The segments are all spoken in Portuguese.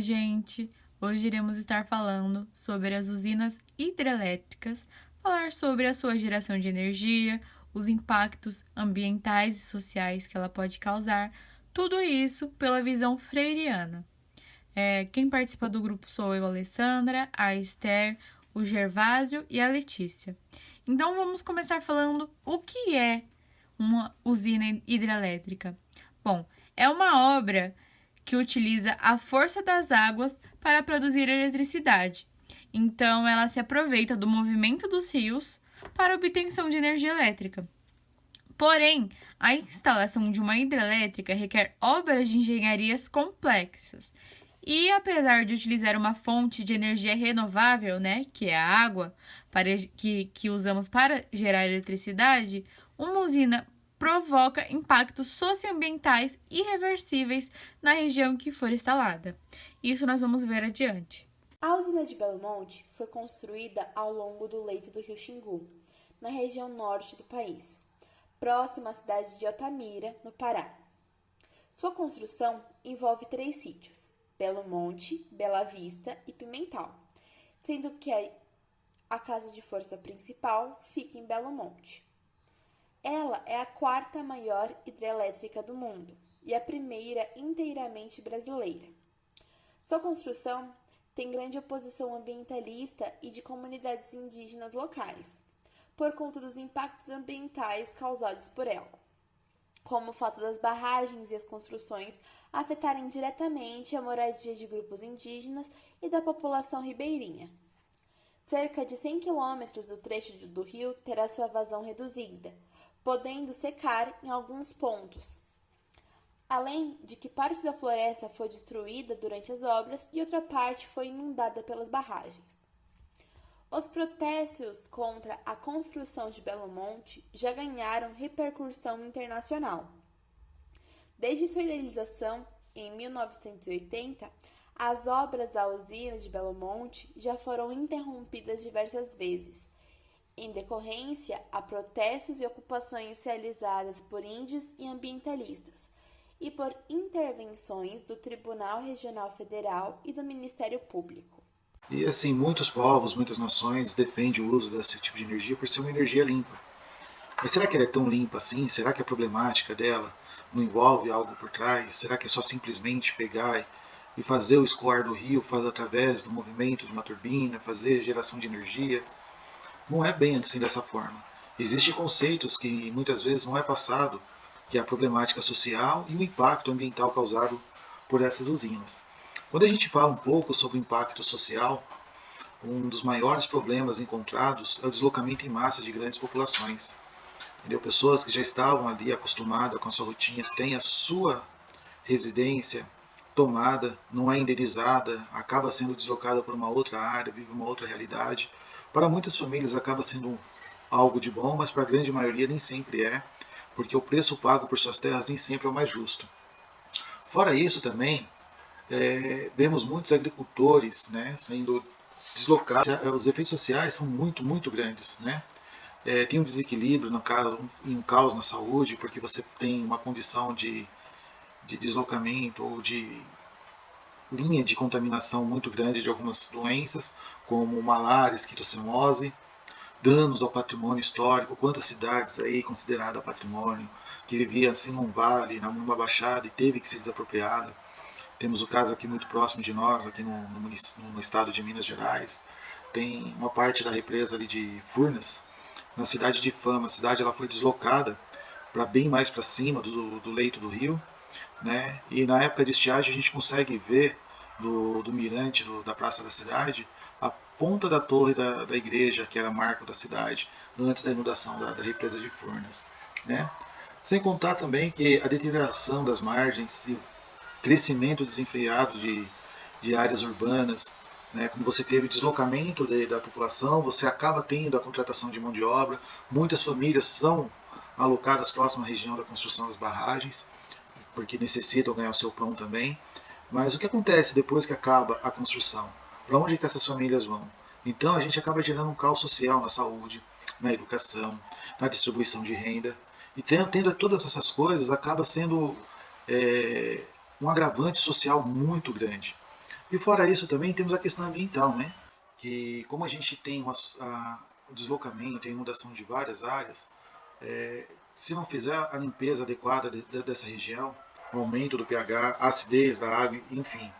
Oi, gente! Hoje iremos estar falando sobre as usinas hidrelétricas, falar sobre a sua geração de energia, os impactos ambientais e sociais que ela pode causar, tudo isso pela visão freiriana. Quem participa do grupo sou eu, a Alessandra, a Esther, o Gervásio e a Letícia. Então vamos começar falando o que é uma usina hidrelétrica. Bom, é uma obra que utiliza a força das águas para produzir eletricidade. Então, ela se aproveita do movimento dos rios para a obtenção de energia elétrica. Porém, a instalação de uma hidrelétrica requer obras de engenharias complexas. E apesar de utilizar uma fonte de energia renovável, que é a água, que usamos para gerar eletricidade, uma usina provoca impactos socioambientais irreversíveis na região que for instalada. Isso nós vamos ver adiante. A usina de Belo Monte foi construída ao longo do leito do rio Xingu, na região norte do país, próxima à cidade de Altamira, no Pará. Sua construção envolve 3 sítios: Belo Monte, Bela Vista e Pimental, sendo que a casa de força principal fica em Belo Monte. Ela é a 4ª maior hidrelétrica do mundo e a primeira inteiramente brasileira. Sua construção tem grande oposição ambientalista e de comunidades indígenas locais, por conta dos impactos ambientais causados por ela, como o fato das barragens e as construções afetarem diretamente a moradia de grupos indígenas e da população ribeirinha. Cerca de 100 quilômetros do trecho do rio terá sua vazão reduzida, podendo secar em alguns pontos, além de que parte da floresta foi destruída durante as obras e outra parte foi inundada pelas barragens. Os protestos contra a construção de Belo Monte já ganharam repercussão internacional. Desde sua idealização, em 1980, as obras da usina de Belo Monte já foram interrompidas diversas vezes, em decorrência a protestos e ocupações realizadas por índios e ambientalistas, e por intervenções do Tribunal Regional Federal e do Ministério Público. E assim, muitos povos, muitas nações defendem o uso desse tipo de energia por ser uma energia limpa. Mas será que ela é tão limpa assim? Será que a problemática dela não envolve algo por trás? Será que é só simplesmente pegar e fazer o escoar do rio, fazer através do movimento de uma turbina, fazer geração de energia? Não é bem assim dessa forma. Existem conceitos que muitas vezes não é passado, que é a problemática social e o impacto ambiental causado por essas usinas. Quando a gente fala um pouco sobre o impacto social, um dos maiores problemas encontrados é o deslocamento em massa de grandes populações. Entendeu? Pessoas que já estavam ali acostumadas com as suas rotinas, têm a sua residência tomada, não é indenizada, acaba sendo deslocada para uma outra área, vive uma outra realidade. Para muitas famílias acaba sendo algo de bom, mas para a grande maioria nem sempre é, porque o preço pago por suas terras nem sempre é o mais justo. Fora isso também, vemos muitos agricultores sendo deslocados. Os efeitos sociais são muito, muito grandes. Tem um desequilíbrio, no caso, um caos na saúde, porque você tem uma condição de deslocamento ou de linha de contaminação muito grande de algumas doenças, como malária, esquistossomose, danos ao patrimônio histórico, quantas cidades aí consideradas patrimônio, que vivia assim num vale, numa baixada e teve que ser desapropriada. Temos o caso aqui muito próximo de nós, aqui no estado de Minas Gerais. Tem uma parte da represa ali de Furnas, na cidade de Fama. A cidade ela foi deslocada para bem mais para cima do leito do rio. E na época de estiagem a gente consegue ver do mirante da praça da cidade a ponta da torre da igreja, que era marco da cidade, antes da inundação da represa de Furnas. Sem contar também que a deterioração das margens e o crescimento desenfreado de áreas urbanas, como você teve deslocamento da população, você acaba tendo a contratação de mão de obra, muitas famílias são alocadas próximo à região da construção das barragens, porque necessitam ganhar o seu pão também. Mas o que acontece depois que acaba a construção? Para onde que essas famílias vão? Então a gente acaba gerando um caos social na saúde, na educação, na distribuição de renda. E tendo todas essas coisas, acaba sendo um agravante social muito grande. E fora isso também temos a questão ambiental, né? Que como a gente tem o deslocamento, a inundação de várias áreas, se não fizer a limpeza adequada dessa região, o aumento do pH, a acidez da água, enfim,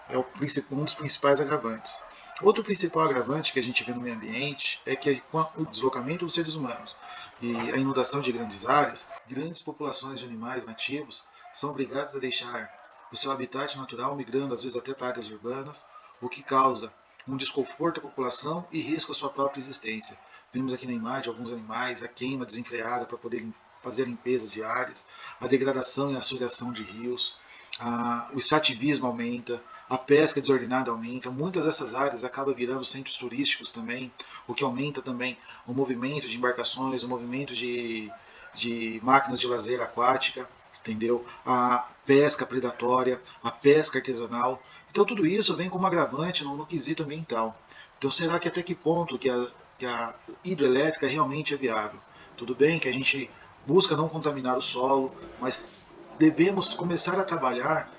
é um dos principais agravantes. Outro principal agravante que a gente vê no meio ambiente é que o deslocamento dos seres humanos e a inundação de grandes áreas, grandes populações de animais nativos são obrigados a deixar o seu habitat natural, migrando às vezes até para áreas urbanas, o que causa um desconforto à população e risco à sua própria existência. Vemos aqui na imagem alguns animais, a queima desenfreada para poder fazer a limpeza de áreas, a degradação e a assoreação de rios, o extrativismo aumenta, a pesca desordenada aumenta, muitas dessas áreas acabam virando centros turísticos também, o que aumenta também o movimento de embarcações, o movimento de máquinas de lazer aquática, entendeu? A pesca predatória, a pesca artesanal. Então tudo isso vem como agravante no quesito ambiental. Então será que até que ponto que a hidrelétrica realmente é viável? Tudo bem que a gente busca não contaminar o solo, mas devemos começar a trabalhar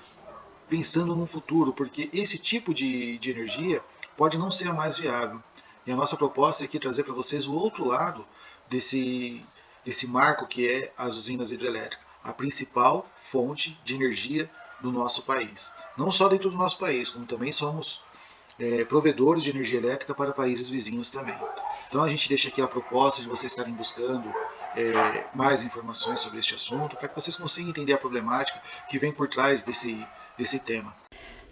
pensando no futuro, porque esse tipo de energia pode não ser a mais viável. E a nossa proposta é aqui trazer para vocês o outro lado desse marco que é as usinas hidrelétricas, a principal fonte de energia do nosso país. Não só dentro do nosso país, como também somos provedores de energia elétrica para países vizinhos também. Então a gente deixa aqui a proposta de vocês estarem buscando mais informações sobre este assunto, para que vocês consigam entender a problemática que vem por trás desse tema.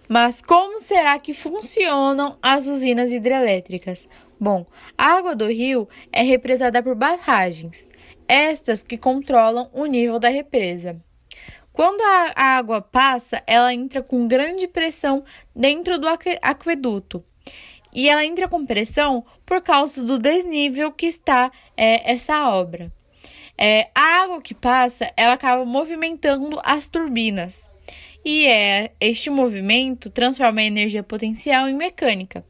Mas como será que funcionam as usinas hidrelétricas? Bom, a água do rio é represada por barragens, estas que controlam o nível da represa. Quando a água passa, ela entra com grande pressão dentro do aqueduto. E ela entra com pressão por causa do desnível que está essa obra. A água que passa, ela acaba movimentando as turbinas. E este movimento transforma a energia potencial em mecânica.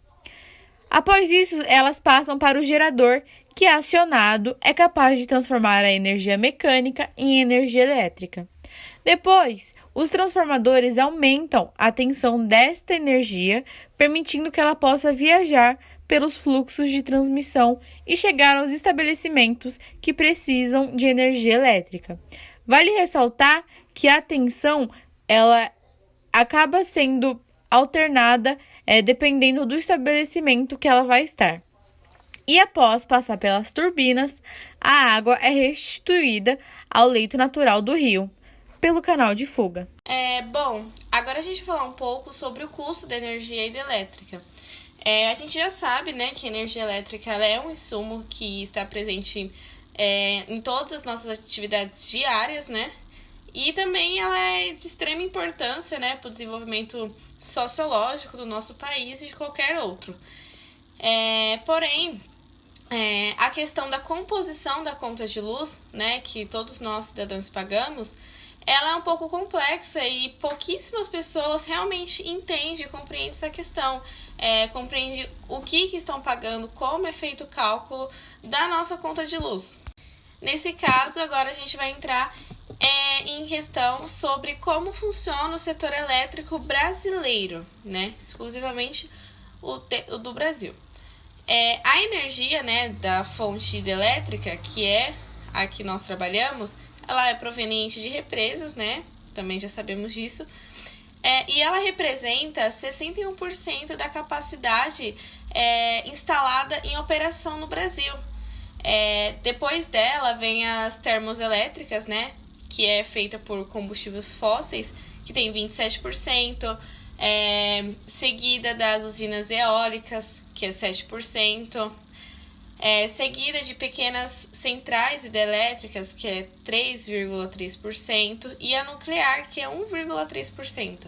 Após isso, elas passam para o gerador, que acionado é capaz de transformar a energia mecânica em energia elétrica. Depois, os transformadores aumentam a tensão desta energia, permitindo que ela possa viajar pelos fluxos de transmissão e chegar aos estabelecimentos que precisam de energia elétrica. Vale ressaltar que a tensão ela acaba sendo alternada dependendo do estabelecimento que ela vai estar. E após passar pelas turbinas, a água é restituída ao leito natural do rio, pelo canal de fuga. Bom, agora a gente vai falar um pouco sobre o custo da energia hidrelétrica. A gente já sabe, né, que a energia elétrica ela é um insumo que está presente em todas as nossas atividades diárias, né? E também ela é de extrema importância, né, para o desenvolvimento sociológico do nosso país e de qualquer outro. Porém, a questão da composição da conta de luz, né, que todos nós cidadãos pagamos, ela é um pouco complexa e pouquíssimas pessoas realmente entendem e compreendem essa questão, compreendem o que estão pagando, como é feito o cálculo da nossa conta de luz. Nesse caso, agora a gente vai entrar em questão sobre como funciona o setor elétrico brasileiro, né, exclusivamente o do Brasil. A energia, né, da fonte hidrelétrica, que é a que nós trabalhamos, ela é proveniente de represas, né? Também já sabemos disso. E ela representa 61% da capacidade instalada em operação no Brasil. Depois dela vem as termoelétricas, né? Que é feita por combustíveis fósseis, que tem 27%. Seguida das usinas eólicas, que é 7%. Seguida de pequenas centrais hidrelétricas, que é 3,3%, e a nuclear, que é 1,3%.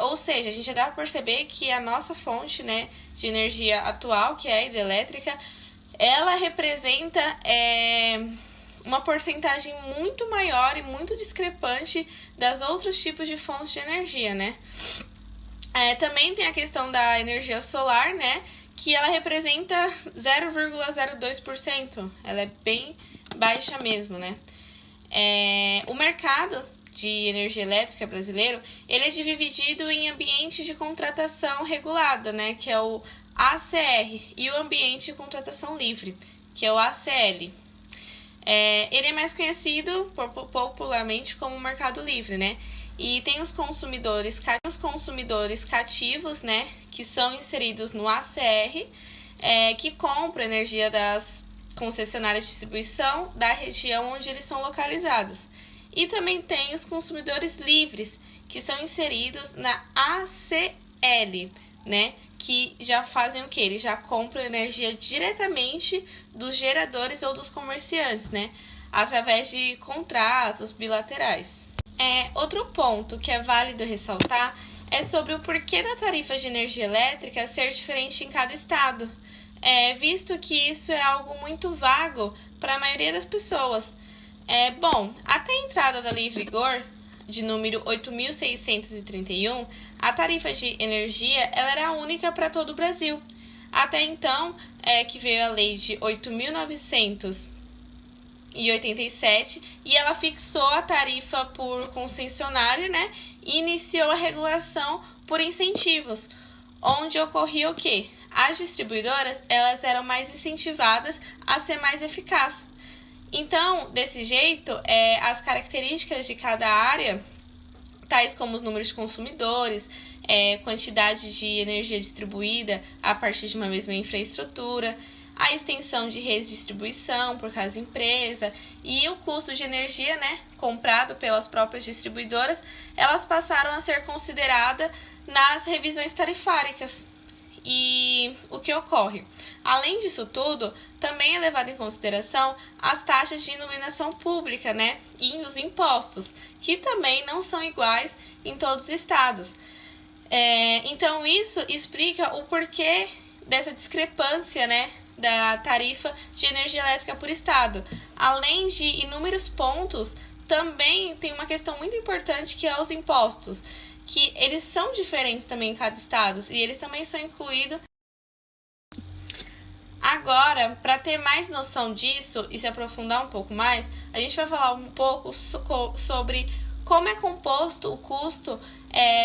Ou seja, a gente já dá para perceber que a nossa fonte, né, de energia atual, que é a hidrelétrica, ela representa uma porcentagem muito maior e muito discrepante das outros tipos de fontes de energia, né? Também tem a questão da energia solar, né, que ela representa 0,02%. Ela é bem baixa mesmo, né? O mercado de energia elétrica brasileiro, ele é dividido em ambiente de contratação regulada, né, que é o ACR, e o ambiente de contratação livre, que é o ACL. Ele é mais conhecido popularmente como mercado livre, né? E tem os consumidores cativos, né, que são inseridos no ACR, que compram energia das concessionárias de distribuição da região onde eles são localizados. E também tem os consumidores livres, que são inseridos na ACL, né, que já fazem o quê? Eles já compram energia diretamente dos geradores ou dos comerciantes, né, através de contratos bilaterais. Outro ponto que é válido ressaltar é sobre o porquê da tarifa de energia elétrica ser diferente em cada estado, visto que isso é algo muito vago para a maioria das pessoas. Até a entrada da Lei em Vigor, de número 8.631, a tarifa de energia ela era única para todo o Brasil. Até então, que veio a Lei de 8.987 e ela fixou a tarifa por concessionária, né, e iniciou a regulação por incentivos, onde ocorria o quê? As distribuidoras elas eram mais incentivadas a ser mais eficazes. Então, desse jeito, as características de cada área, tais como os números de consumidores, quantidade de energia distribuída a partir de uma mesma infraestrutura, a extensão de redes de distribuição por cada empresa e o custo de energia, né, comprado pelas próprias distribuidoras, elas passaram a ser consideradas nas revisões tarifárias. E o que ocorre? Além disso tudo, também é levado em consideração as taxas de iluminação pública, né, e os impostos, que também não são iguais em todos os estados. Então, isso explica o porquê dessa discrepância, né, da tarifa de energia elétrica por estado. Além de inúmeros pontos, também tem uma questão muito importante que é os impostos, que eles são diferentes também em cada estado e eles também são incluídos. Agora, para ter mais noção disso e se aprofundar um pouco mais, a gente vai falar um pouco sobre como é composto o custo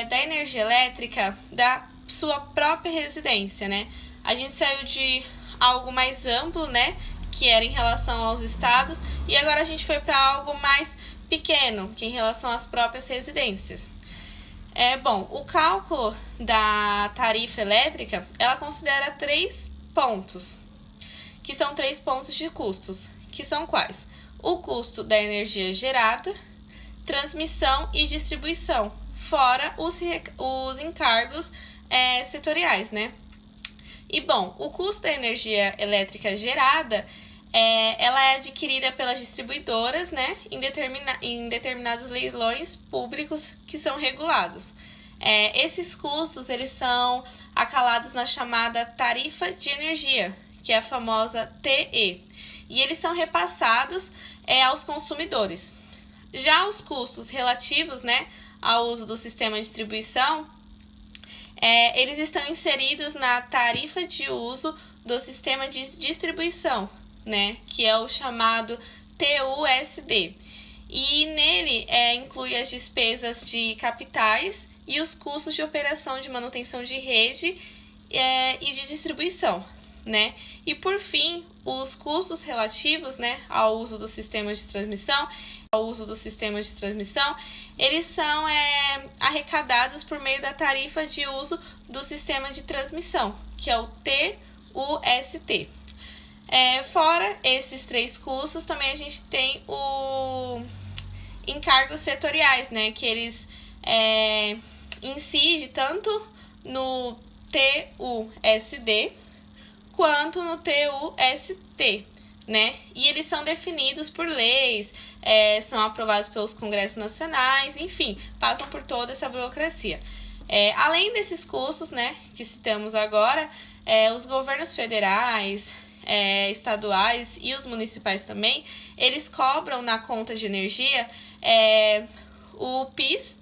da energia elétrica da sua própria residência, né? A gente saiu de algo mais amplo, né, que era em relação aos estados, e agora a gente foi para algo mais pequeno, que é em relação às próprias residências. O cálculo da tarifa elétrica, ela considera 3 pontos, que são 3 pontos de custos, que são quais? O custo da energia gerada, transmissão e distribuição, fora os encargos setoriais, né? E, o custo da energia elétrica gerada, ela é adquirida pelas distribuidoras, né, em determinados leilões públicos que são regulados. Esses custos, eles são acalados na chamada tarifa de energia, que é a famosa TE, e eles são repassados aos consumidores. Já os custos relativos, né, ao uso do sistema de distribuição, eles estão inseridos na tarifa de uso do sistema de distribuição, né, que é o chamado TUSD. E nele inclui as despesas de capitais e os custos de operação de manutenção de rede e de distribuição, né? E por fim, os custos relativos, né, ao uso do sistema de transmissão, eles são arrecadados por meio da tarifa de uso do sistema de transmissão, que é o TUST. Fora esses 3 custos, também a gente tem o encargos setoriais, né, que eles incidem tanto no TUSD quanto no TUST, né? E eles são definidos por leis, são aprovados pelos congressos nacionais, enfim, passam por toda essa burocracia. Além desses custos, né, que citamos agora, os governos federais, estaduais e os municipais também, eles cobram na conta de energia o PIS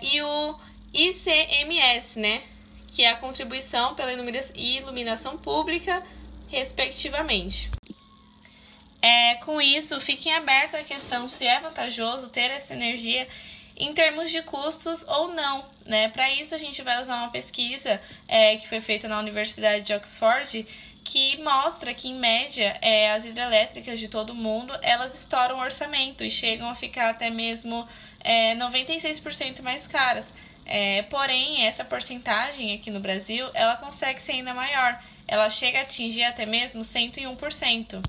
e o ICMS, né, que é a contribuição pela iluminação pública, respectivamente. Com isso, fiquem abertos à questão se é vantajoso ter essa energia em termos de custos ou não, né? Para isso, a gente vai usar uma pesquisa que foi feita na Universidade de Oxford, que mostra que, em média, as hidrelétricas de todo mundo, elas estouram o orçamento e chegam a ficar até mesmo 96% mais caras. Porém, essa porcentagem aqui no Brasil, ela consegue ser ainda maior. Ela chega a atingir até mesmo 101%.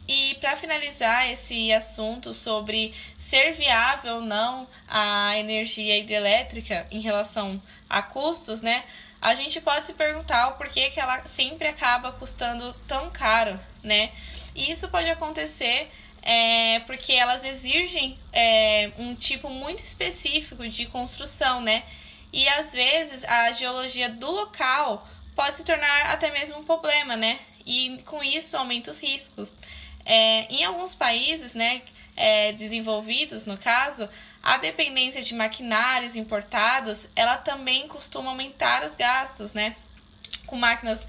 E para finalizar esse assunto sobre ser viável ou não a energia hidrelétrica em relação a custos, né? A gente pode se perguntar o porquê que ela sempre acaba custando tão caro, né? E isso pode acontecer porque elas exigem um tipo muito específico de construção, né? E às vezes a geologia do local pode se tornar até mesmo um problema, né? E com isso aumenta os riscos. Em alguns países, né, desenvolvidos, no caso, a dependência de maquinários importados, ela também costuma aumentar os gastos, né, com máquinas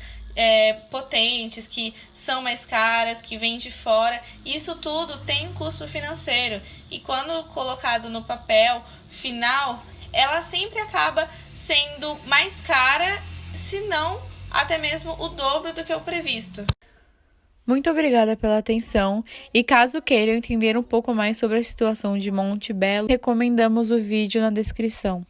potentes, que são mais caras, que vêm de fora. Isso tudo tem um custo financeiro e quando colocado no papel final, ela sempre acaba sendo mais cara, se não até mesmo o dobro do que o previsto. Muito obrigada pela atenção e caso queiram entender um pouco mais sobre a situação de Monte Belo, recomendamos o vídeo na descrição.